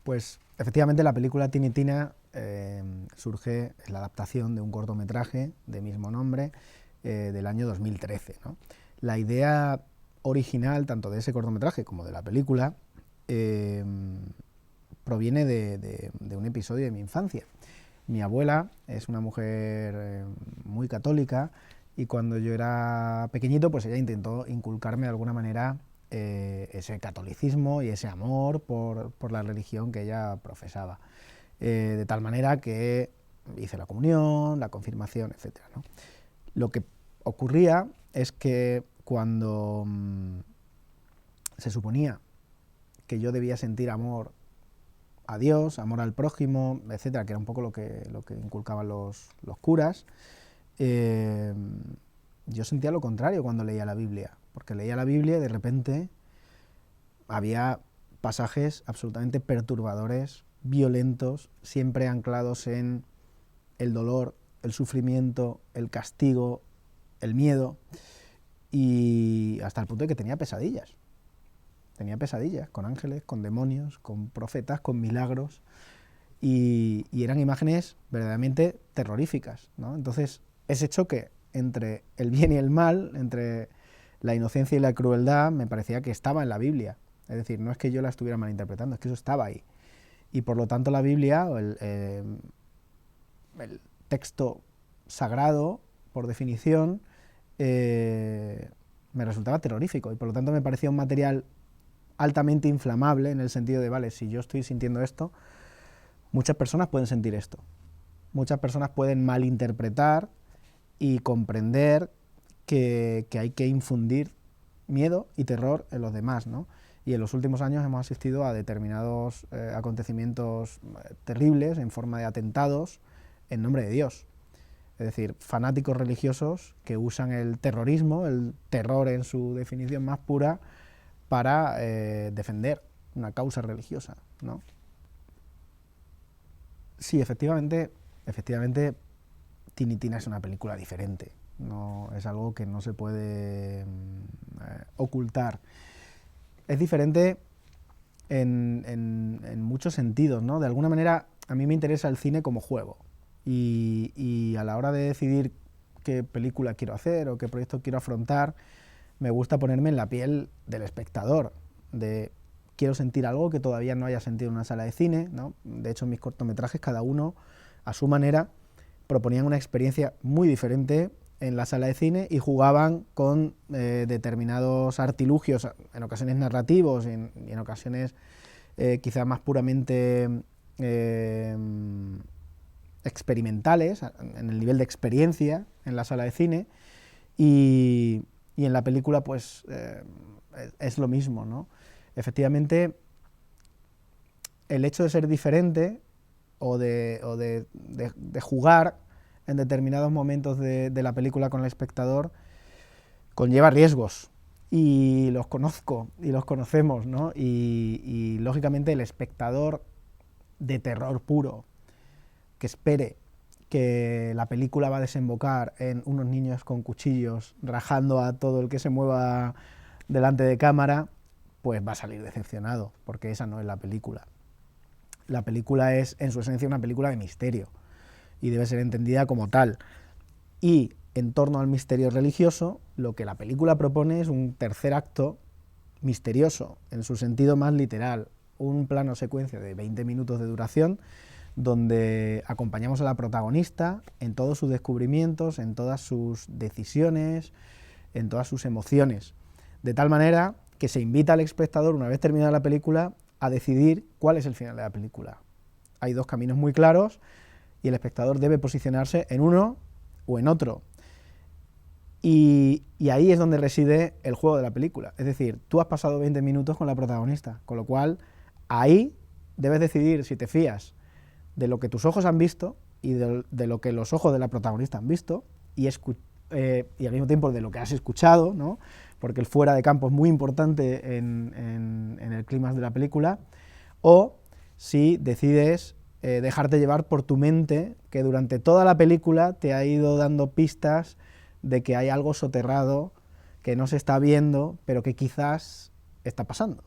Pues efectivamente la película Tiny Tina surge, es la adaptación de un cortometraje de mismo nombre del año 2013, ¿no? La idea original, tanto de ese cortometraje como de la película, proviene de un episodio de mi infancia. Mi abuela es una mujer muy católica y cuando yo era pequeñito, pues ella intentó inculcarme de alguna manera ese catolicismo y ese amor por la religión que ella profesaba. De tal manera que hice la comunión, la confirmación, etc., ¿no? Lo que ocurría es que cuando se suponía que yo debía sentir amor a Dios, amor al prójimo, etcétera, que era un poco lo que inculcaban los curas, yo sentía lo contrario cuando leía la Biblia, porque leía la Biblia y de repente había pasajes absolutamente perturbadores, violentos, siempre anclados en el dolor, el sufrimiento, el castigo, el miedo, y hasta el punto de que tenía pesadillas. Tenía pesadillas con ángeles, con demonios, con profetas, con milagros, y eran imágenes verdaderamente terroríficas, ¿no? Entonces, ese choque entre el bien y el mal, entre la inocencia y la crueldad, me parecía que estaba en la Biblia. Es decir, no es que yo la estuviera malinterpretando, es que eso estaba ahí. Y por lo tanto la Biblia, el texto sagrado, por definición, me resultaba terrorífico y por lo tanto me parecía un material altamente inflamable en el sentido de, vale, si yo estoy sintiendo esto, muchas personas pueden sentir esto. Muchas personas pueden malinterpretar y comprender que hay que infundir miedo y terror en los demás, ¿no? Y en los últimos años hemos asistido a determinados acontecimientos terribles en forma de atentados en nombre de Dios. Es decir, fanáticos religiosos que usan el terrorismo, el terror en su definición más pura, para defender una causa religiosa, ¿no? Sí, efectivamente, Tiny Tina es una película diferente, no, es algo que no se puede ocultar. Es diferente en muchos sentidos, ¿no? De alguna manera, a mí me interesa el cine como juego, y a la hora de decidir qué película quiero hacer o qué proyecto quiero afrontar, me gusta ponerme en la piel del espectador, de quiero sentir algo que todavía no haya sentido en una sala de cine, ¿no? De hecho, mis cortometrajes, cada uno a su manera, proponían una experiencia muy diferente en la sala de cine y jugaban con determinados artilugios, en ocasiones narrativos y en ocasiones quizá más puramente experimentales, en el nivel de experiencia en la sala de cine, y en la película pues es lo mismo, ¿no? Efectivamente, el hecho de ser diferente o de jugar en determinados momentos de la película con el espectador conlleva riesgos, y los conozco y los conocemos, ¿no? Y lógicamente el espectador de terror puro que espere que la película va a desembocar en unos niños con cuchillos rajando a todo el que se mueva delante de cámara, pues va a salir decepcionado, porque esa no es la película. La película es, en su esencia, una película de misterio, y debe ser entendida como tal. Y en torno al misterio religioso, lo que la película propone es un tercer acto misterioso, en su sentido más literal, un plano secuencia de 20 minutos de duración, donde acompañamos a la protagonista en todos sus descubrimientos, en todas sus decisiones, en todas sus emociones, de tal manera que se invita al espectador, una vez terminada la película, a decidir cuál es el final de la película. Hay dos caminos muy claros y el espectador debe posicionarse en uno o en otro. Y ahí es donde reside el juego de la película. Es decir, tú has pasado 20 minutos con la protagonista, con lo cual ahí debes decidir si te fías de lo que tus ojos han visto y de lo que los ojos de la protagonista han visto, y al mismo tiempo de lo que has escuchado, ¿no? Porque el fuera de campo es muy importante en el clímax de la película, o si decides dejarte llevar por tu mente, que durante toda la película te ha ido dando pistas de que hay algo soterrado que no se está viendo, pero que quizás está pasando.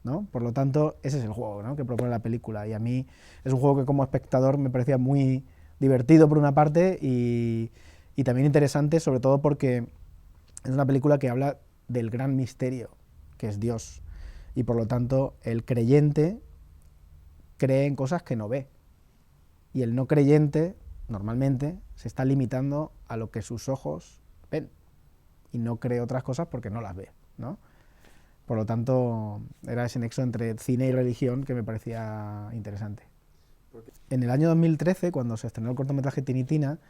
¿no? Por lo tanto, ese es el juego, ¿no?, que propone la película, y a mí es un juego que como espectador me parecía muy divertido por una parte y también interesante, sobre todo porque es una película que habla del gran misterio, que es Dios, y por lo tanto el creyente cree en cosas que no ve, y el no creyente normalmente se está limitando a lo que sus ojos ven, y no cree otras cosas porque no las ve, ¿no? Por lo tanto, era ese nexo entre cine y religión que me parecía interesante. En el año 2013, cuando se estrenó el cortometraje Tinitina,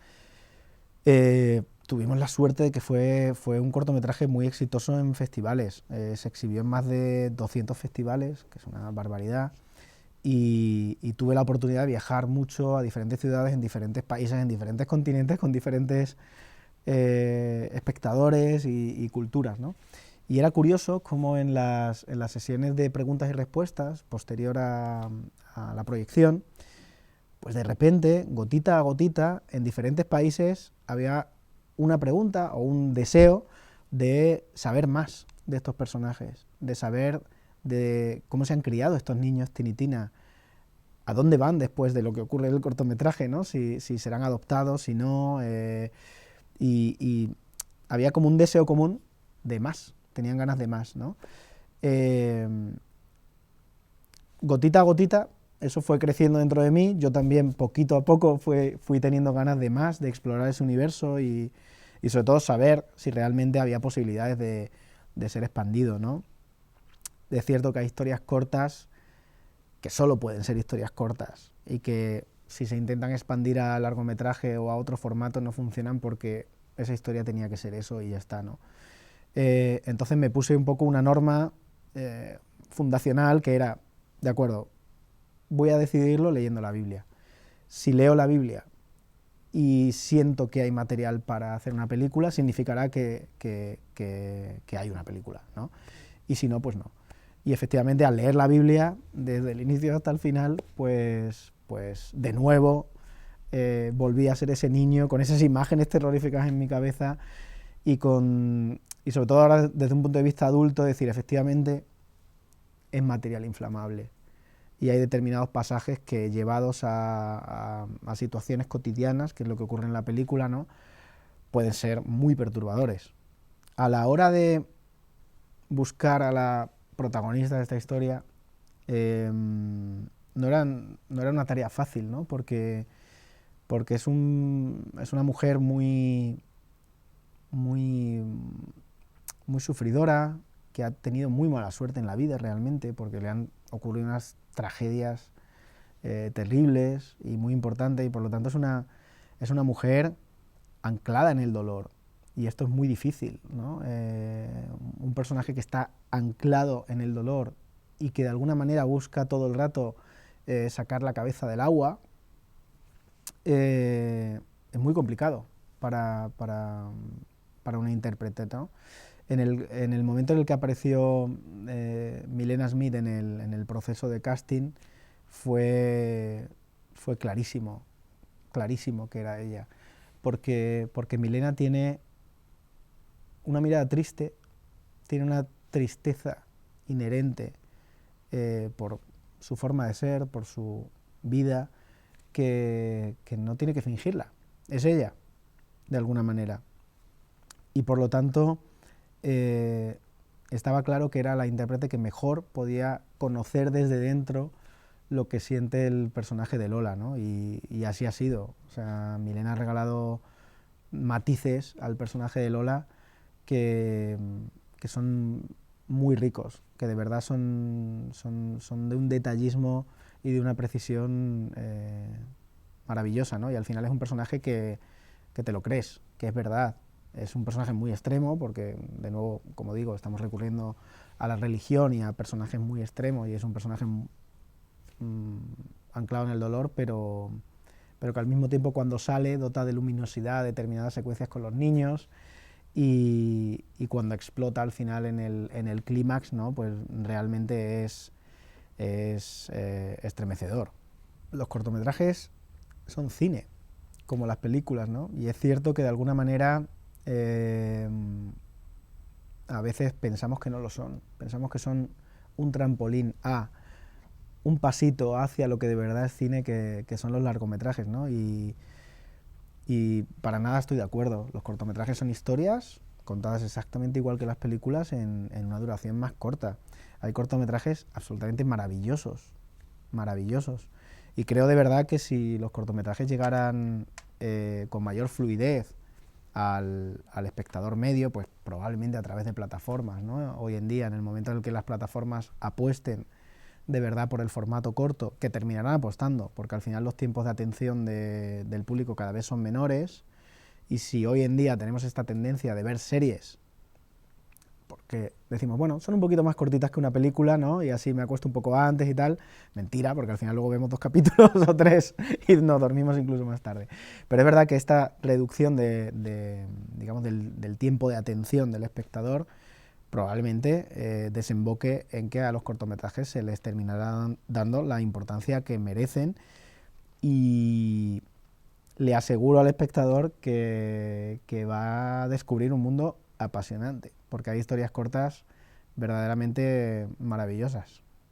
tuvimos la suerte de que fue un cortometraje muy exitoso en festivales. Se exhibió en más de 200 festivales, que es una barbaridad, y tuve la oportunidad de viajar mucho a diferentes ciudades, en diferentes países, en diferentes continentes, con diferentes espectadores y culturas, ¿no? Y era curioso cómo en las sesiones de preguntas y respuestas, posterior a la proyección, pues de repente, gotita a gotita, en diferentes países había una pregunta o un deseo de saber más de estos personajes, de saber de cómo se han criado estos niños Tinitina, a dónde van después de lo que ocurre en el cortometraje, ¿no? Si serán adoptados, si no, y había como un deseo común de más, tenían ganas de más, ¿no? Gotita a gotita, eso fue creciendo dentro de mí, yo también poquito a poco fui teniendo ganas de más, de explorar ese universo y sobre todo saber si realmente había posibilidades de ser expandido, ¿no? Es cierto que hay historias cortas que solo pueden ser historias cortas y que si se intentan expandir a largometraje o a otro formato no funcionan porque esa historia tenía que ser eso y ya está, ¿no? Entonces me puse un poco una norma fundacional que era, de acuerdo, voy a decidirlo leyendo la Biblia. Si leo la Biblia y siento que hay material para hacer una película, significará que hay una película, ¿no? Y si no, pues no. Y efectivamente, al leer la Biblia, desde el inicio hasta el final, pues de nuevo volví a ser ese niño con esas imágenes terroríficas en mi cabeza y sobre todo ahora desde un punto de vista adulto, decir, efectivamente, es material inflamable. Y hay determinados pasajes que, llevados a situaciones cotidianas, que es lo que ocurre en la película, ¿no?, pueden ser muy perturbadores. A la hora de buscar a la protagonista de esta historia, no era una tarea fácil, ¿no? Porque es una mujer muy sufridora, que ha tenido muy mala suerte en la vida realmente, porque le han ocurrido unas tragedias terribles y muy importantes, y por lo tanto es una mujer anclada en el dolor. Y esto es muy difícil, ¿no? Un personaje que está anclado en el dolor y que de alguna manera busca todo el rato sacar la cabeza del agua, es muy complicado para una intérprete, ¿no? En el momento en el que apareció Milena Smith en el proceso de casting, fue clarísimo que era ella, porque Milena tiene una mirada triste, tiene una tristeza inherente por su forma de ser, por su vida, que no tiene que fingirla, es ella, de alguna manera. Y por lo tanto, estaba claro que era la intérprete que mejor podía conocer desde dentro lo que siente el personaje de Lola, ¿no? Y así ha sido. O sea, Milena ha regalado matices al personaje de Lola que son muy ricos, que de verdad son de un detallismo y de una precisión maravillosa, ¿no? Y al final es un personaje que te lo crees, que es verdad. Es un personaje muy extremo porque, de nuevo, como digo, estamos recurriendo a la religión y a personajes muy extremos, y es un personaje anclado en el dolor, pero que al mismo tiempo, cuando sale, dota de luminosidad determinadas secuencias con los niños, y cuando explota al final en el clímax, ¿no?, pues realmente es estremecedor. Los cortometrajes son cine, como las películas, ¿no? Y es cierto que de alguna manera a veces pensamos que no lo son, pensamos que son un trampolín a un pasito hacia lo que de verdad es cine, que son los largometrajes, ¿no? Y para nada estoy de acuerdo. Los cortometrajes son historias contadas exactamente igual que las películas en una duración más corta. Hay cortometrajes absolutamente maravillosos, maravillosos. Y creo de verdad que si los cortometrajes llegaran con mayor fluidez al espectador medio, pues probablemente a través de plataformas, ¿no? Hoy en día, en el momento en el que las plataformas apuesten de verdad por el formato corto, que terminarán apostando, porque al final los tiempos de atención del público cada vez son menores, y si hoy en día tenemos esta tendencia de ver series, porque decimos, bueno, son un poquito más cortitas que una película, ¿no? Y así me acuesto un poco antes y tal. Mentira, porque al final luego vemos 2 capítulos o 3 y nos dormimos incluso más tarde. Pero es verdad que esta reducción digamos, del tiempo de atención del espectador probablemente desemboque en que a los cortometrajes se les terminará dando la importancia que merecen, y le aseguro al espectador que va a descubrir un mundo apasionante, porque hay historias cortas verdaderamente maravillosas.